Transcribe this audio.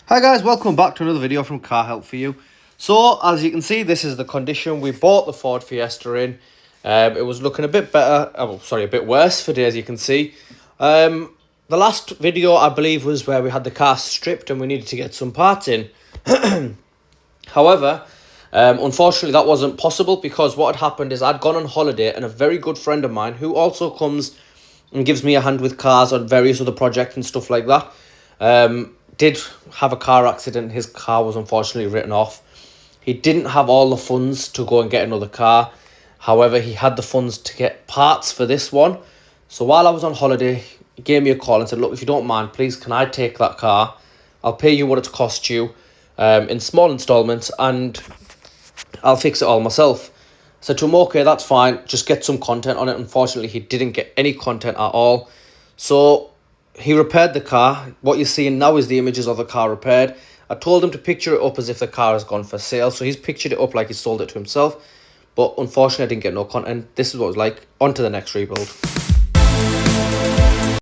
Hi guys, welcome back to another video from Car Help For You. So, as you can see, this is the condition we bought the Ford Fiesta in. It was looking a bit better, a bit worse for days, you can see. The last video, I believe, was where we had the car stripped and we needed to get some parts in. However, unfortunately, that wasn't possible because what had happened is I'd gone on holiday and a very good friend of mine, who also comes and gives me a hand with cars on various other projects and stuff like that, did have a car accident. His car was unfortunately written off. He didn't have all the funds to go and get another car. However, he had the funds to get parts for this one. So while I was on holiday, he gave me a call and said, look, if you don't mind, please, can I take that car? I'll pay you what it's cost you in small installments and I'll fix it all myself. I said to him, okay, that's fine. Just get some content on it. Unfortunately, he didn't get any content at all. So he repaired the car. What you're seeing now is the images of the car repaired. I told him to picture it up as if the car has gone for sale. So he's pictured it up like he sold it to himself. But unfortunately, I didn't get no content. This is what it was like. On to the next rebuild.